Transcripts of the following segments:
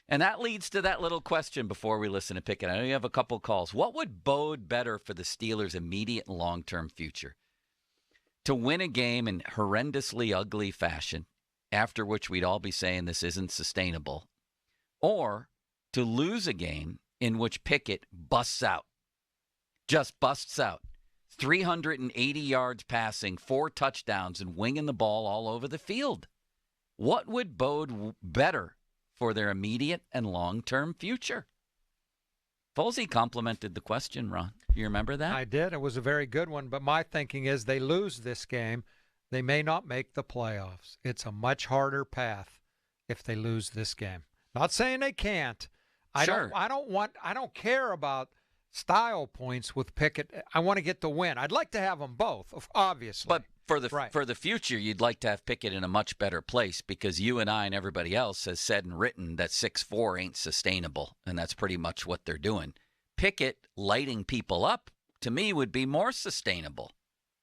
And that leads to that little question before we listen to Pickett. I know you have a couple calls. What would bode better for the Steelers' immediate and long-term future? To win a game in horrendously ugly fashion, after which we'd all be saying this isn't sustainable, or to lose a game in which Pickett busts out, just busts out, 380 yards passing, 4 touchdowns, and winging the ball all over the field. What would bode better for their immediate and long-term future? Folsey complimented the question, Ron. You remember that? I did. It was a very good one. But my thinking is they lose this game, they may not make the playoffs. It's a much harder path if they lose this game. Not saying they can't. Sure. I don't care about style points with Pickett. I want to get the win. I'd like to have them both, obviously. But for the future, you'd like to have Pickett in a much better place because you and I and everybody else has said and written that 6'4" ain't sustainable, and that's pretty much what they're doing. Pickett lighting people up, to me, would be more sustainable,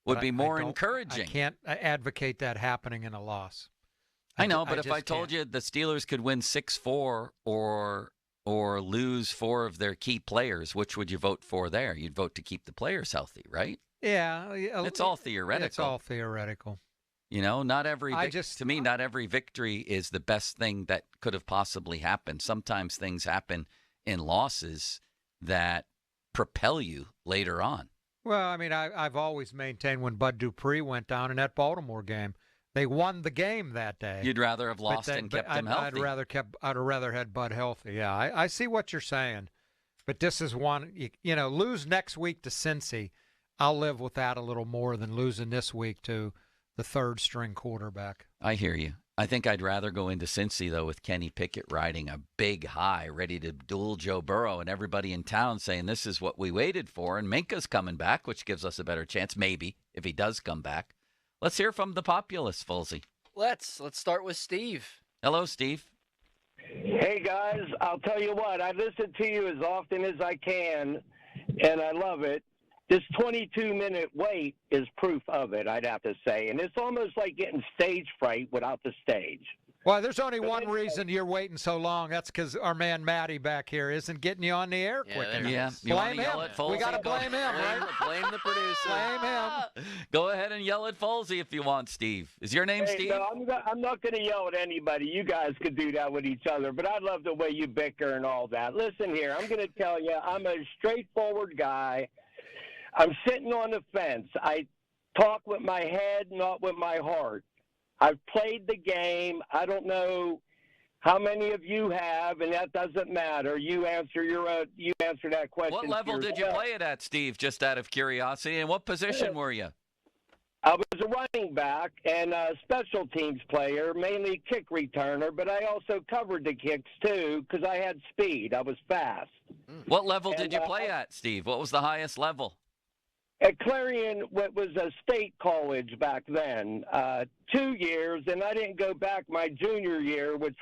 would be more encouraging. I can't advocate that happening in a loss. I know, but if I told you the Steelers could win 6-4 or lose 4 of their key players, which would you vote for there? You'd vote to keep the players healthy, right? Yeah. It's all theoretical. It's all theoretical. You know, to me, not every victory is the best thing that could have possibly happened. Sometimes things happen in losses that propel you later on. Well, I mean, I've always maintained when Bud Dupree went down in that Baltimore game, they won the game that day. You'd rather have lost and kept him healthy. I'd rather had Bud healthy. Yeah, I see what you're saying, but this is one. Lose next week to Cincy, I'll live with that a little more than losing this week to the third string quarterback. I hear you. I think I'd rather go into Cincy, though, with Kenny Pickett riding a big high, ready to duel Joe Burrow, and everybody in town saying this is what we waited for, and Minka's coming back, which gives us a better chance, maybe, if he does come back. Let's hear from the populace, Folsey. Let's start with Steve. Hello, Steve. Hey, guys, I'll tell you what, I listen to you as often as I can, and I love it. This 22-minute wait is proof of it, I'd have to say. And it's almost like getting stage fright without the stage. Well, there's only one reason you're waiting so long. That's because our man Matty back here isn't getting you on the air quick enough. Yeah. Blame him. We got to blame him, right? Blame the producer. Blame him. Go ahead and yell at Folsey if you want, Steve. Is your name Steve? No, I'm not going to yell at anybody. You guys could do that with each other, but I love the way you bicker and all that. Listen here, I'm going to tell you, I'm a straightforward guy. I'm sitting on the fence. I talk with my head, not with my heart. I've played the game. I don't know how many of you have, and that doesn't matter. You answer that question. What level did you play it at, Steve, just out of curiosity? And what position were you? I was a running back and a special teams player, mainly kick returner, but I also covered the kicks, too, because I had speed. I was fast. What level did you play at, Steve? What was the highest level? At Clarion, what was a state college back then, 2 years, and I didn't go back my junior year, which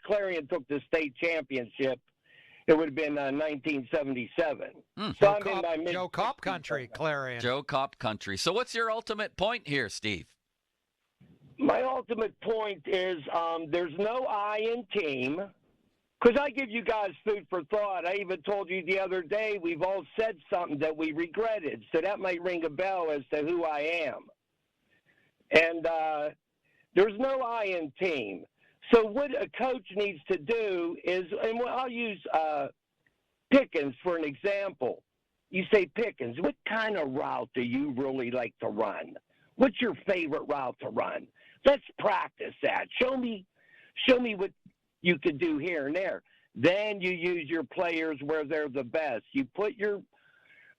Clarion took the state championship. It would have been 1977. So Joe Cop country, Clarion. Joe Cop country. So what's your ultimate point here, Steve? My ultimate point is there's no I in team. Because I give you guys food for thought. I even told you the other day we've all said something that we regretted. So that might ring a bell as to who I am. And there's no I in team. So what a coach needs to do is, and I'll use Pickens for an example. You say, Pickens, what kind of route do you really like to run? What's your favorite route to run? Let's practice that. Show me what you could do here and there. Then you use your players where they're the best. You put your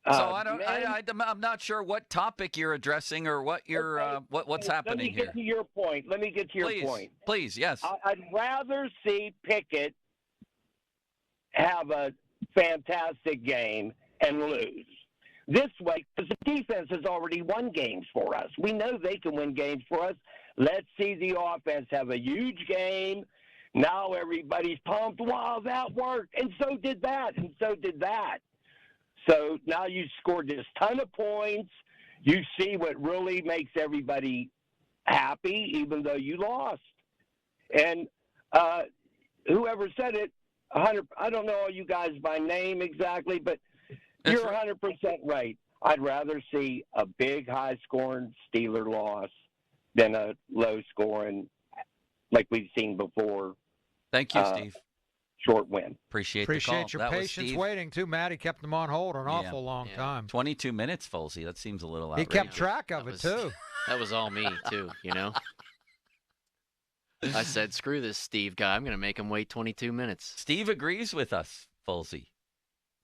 I'm not sure what topic you're addressing or what you're what's happening here. Let me get to your point. Please, yes. I'd rather see Pickett have a fantastic game and lose. This way, because the defense has already won games for us. We know they can win games for us. Let's see the offense have a huge game. Now everybody's pumped. Wow, that worked. And so did that. And so did that. So now you scored this ton of points. You see what really makes everybody happy, even though you lost. And whoever said it, 100. I don't know all you guys by name exactly, but That's you're 100% right. I'd rather see a big, high-scoring Steeler loss than a low-scoring, like we've seen before, Thank you, Steve. short win. Appreciate the call. Appreciate your That was patience Steve. waiting, too. Matty kept them on hold an Yeah. awful long Yeah. time. 22 minutes, Folsey. That seems a little He outrageous. kept track of That it, was- too. That was all me, too, you know? I said, screw this Steve guy. I'm going to make him wait 22 minutes. Steve agrees with us, Folsey.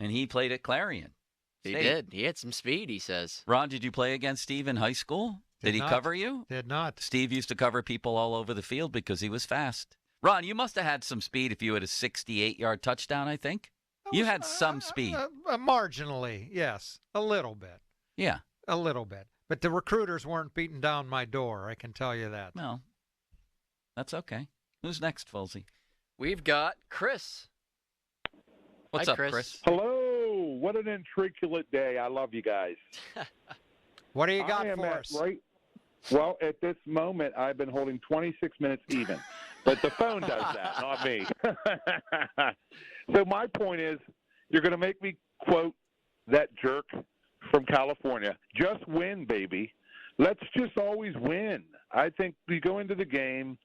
And he played at Clarion. He State. did. He had some speed, he says. Ron, did you play against Steve in high school? Did he not. cover you? Did not. Steve used to cover people all over the field because he was fast. Ron, you must have had some speed if you had a 68-yard touchdown, I think. You had some speed. Marginally, yes. A little bit. Yeah. A little bit. But the recruiters weren't beating down my door, I can tell you that. Well, that's okay. Who's next, Folsey? We've got Chris. What's Hi, up, Chris? Hello. What an intriculate day. I love you guys. What do you got I am for at us? Well, at this moment, I've been holding 26 minutes even. But the phone does that, not me. So my point is, you're going to make me quote that jerk from California. Just win, baby. Let's just always win. I think we go into the game.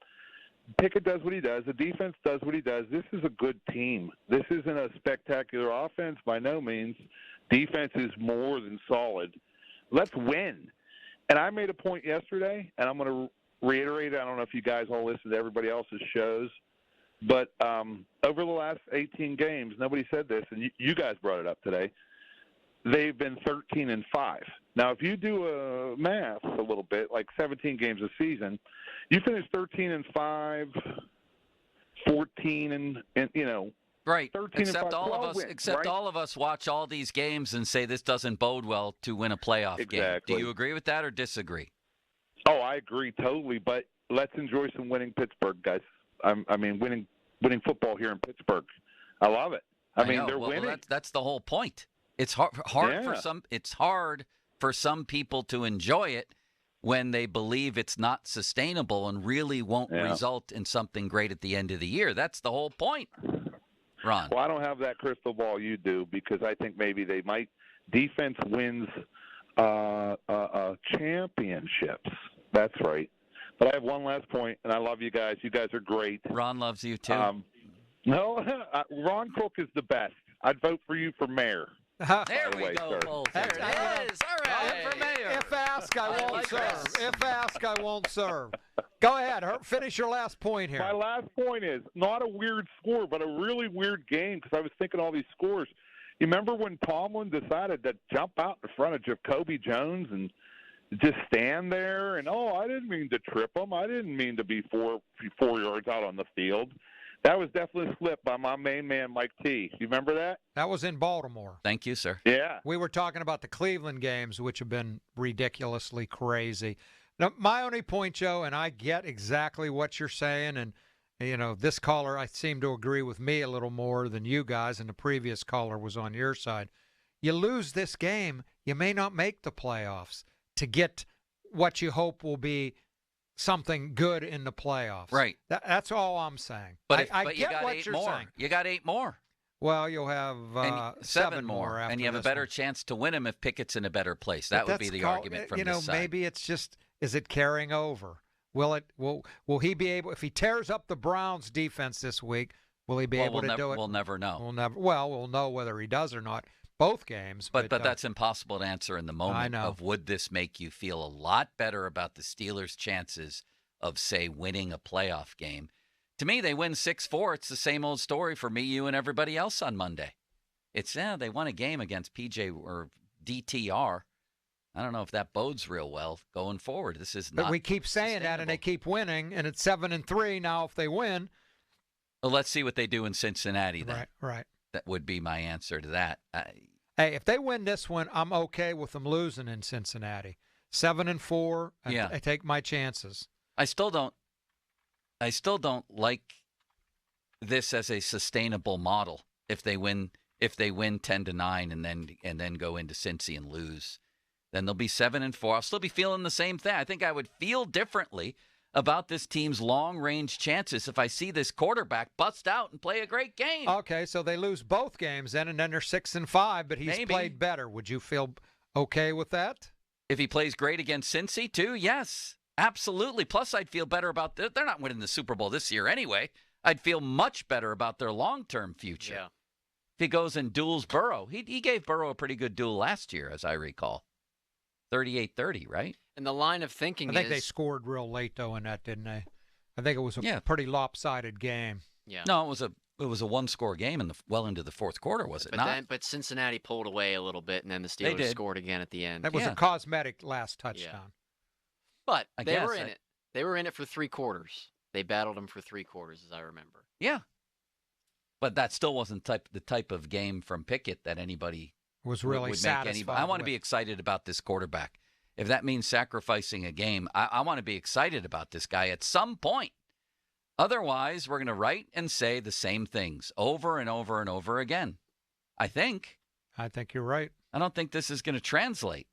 Pickett does what he does. The defense does what he does. This is a good team. This isn't a spectacular offense by no means. Defense is more than solid. Let's win. And I made a point yesterday, and I'm going to reiterate it. I don't know if you guys all listen to everybody else's shows, but over the last 18 games, nobody said this, and you guys brought it up today. They've been 13-5. Now, if you do math a little bit, like 17 games a season, you finish 13-5, 14 and you know, Right. 13 and Except 5, all of 12 us, wins, except right? all of us watch all these games and say this doesn't bode well to win a playoff game. Exactly. Do you agree with that or disagree? Oh, I agree totally. But let's enjoy some winning Pittsburgh, guys. I mean, winning football here in Pittsburgh. I love it. I mean, know. they're Well, winning. That's the whole point. It's hard for Yeah. some. It's hard for some people to enjoy it when they believe it's not sustainable and really won't Yeah. result in something great at the end of the year. That's the whole point, Ron. Well, I don't have that crystal ball you do because I think maybe they might. Defense wins championships. That's right. But I have one last point, and I love you guys. You guys are great. Ron loves you too. No, Ron Cook is the best. I'd vote for you for mayor. there by the we way, go, sir. folks. There There it it is. All right. For mayor. If asked, I won't like serve. this. If asked, I won't serve. Go ahead. Finish your last point here. My last point is not a weird score, but a really weird game because I was thinking all these scores. You remember when Tomlin decided to jump out in front of Jacoby Jones and just stand there and, I didn't mean to trip him. I didn't mean to be four yards out on the field. That was definitely a slip by my main man, Mike T. You remember that? That was in Baltimore. Thank you, sir. Yeah. We were talking about the Cleveland games, which have been ridiculously crazy. Now, my only point, Joe, and I get exactly what you're saying, and this caller, I seem to agree with me a little more than you guys, and the previous caller was on your side. You lose this game, you may not make the playoffs to get what you hope will be something good in the playoffs. Right. That's all I'm saying. But I you get got what 8 you're more. saying. You got 8 more. Well, you'll have And 7 more after and you have a this better one. chance to win them if Pickett's in a better place. But That would be that's the called- argument from this side. maybe it's just, is it carrying over? Will he be able, if he tears up the Browns defense this week, will he be able to do it? We'll never know. We'll know whether he does or not both games. But that's impossible to answer in the moment. I know. Of would this make you feel a lot better about the Steelers' chances of, say, winning a playoff game? To me, they win 6-4. It's the same old story for me, you, and everybody else on Monday. It's they won a game against PJ or DTR. I don't know if that bodes real well going forward. This is not. But we keep saying that, and they keep winning, and it's 7-3 now. If they win, Well, let's see what they do in Cincinnati. Then right. that would be my answer to that. Hey, if they win this one, I'm okay with them losing in Cincinnati. 7-4. Yeah. I take my chances. I still don't like this as a sustainable model. If they win 10-9 and then go into Cincy and lose, then they'll be 7-4. I'll still be feeling the same thing. I think I would feel differently about this team's long-range chances if I see this quarterback bust out and play a great game. Okay, so they lose both games then, and then they're 6-5, but he's Maybe. played better. Would you feel okay with that? If he plays great against Cincy, too, yes, absolutely. Plus, I'd feel better about they're not winning the Super Bowl this year anyway. I'd feel much better about their long-term future. Yeah. If he goes and duels Burrow, he gave Burrow a pretty good duel last year, as I recall. 38-30, right? And the line of thinking I think is they scored real late, though, in that, didn't they? I think it was a Yeah. pretty lopsided game. yeah. No, it was a one-score game well into the fourth quarter, was it But not? but Cincinnati pulled away a little bit, and then the They Steelers did. scored again at the end. That was Yeah. a cosmetic last touchdown. But I they guess were in it. They were in it for 3 quarters. They battled them for 3 quarters, as I remember. Yeah. But that still wasn't the type of game from Pickett that anybody Was would really make satisfied. I want to with. be excited about this quarterback. If that means sacrificing a game, I want to be excited about this guy at some point. Otherwise, we're going to write and say the same things over and over and over again. I think. I think you're right. I don't think this is going to translate.